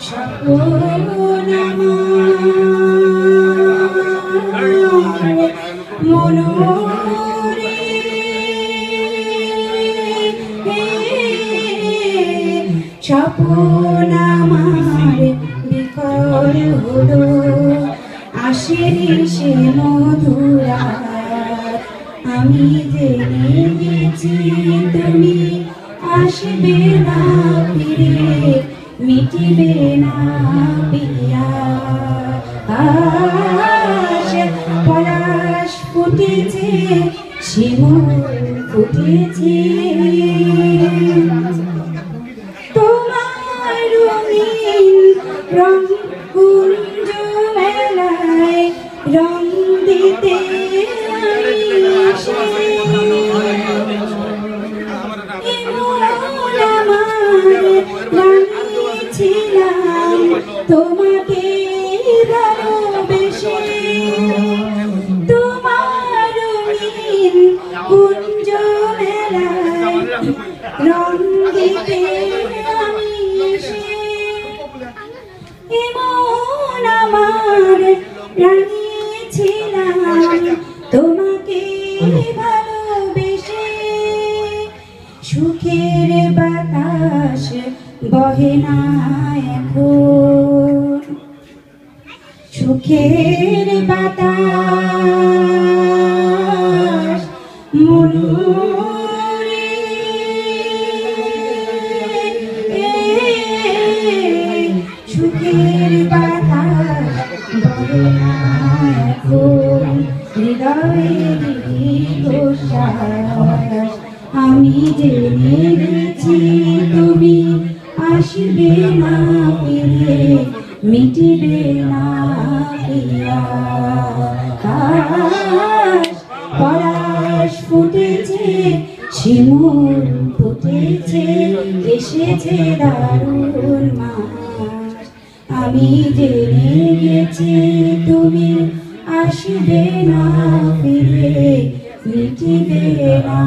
স্বপ্ন মনোরে স্বপ্ন আমার বিফল হলো আসেনি সে মধুরা আমি জেনে গেছি তুমি আসবে না ফিরে মিটিবে না পিয়া পলাশ ফুটেছে শিমুল ফুটেছে তোমার রঙিন রং কুঞ্জ মেলায় রং দিতে ছিলাম তোমাকে ভালোবেসে তোমার কুঞ্জ মেলায় রং দিতে আমি এমন আমার রাঙিয়েছিলাম তোমাকে ভালোবেসে সুখের বাতাস বহে না এখন সুখের বাতাস মনোরে সুখের বাতাস বহে না এখন হৃদয়ের প্রশ্বাস আমি জেনে গেছি তুমি আসবে না ফিরে মিটিবে না পিয়া পলাশ ফুটেছে শিমুল ফুটেছে এসেছে দারুণ মাস আমি জেনে গেছি তুমি আসবে না ফিরে মিটিবে না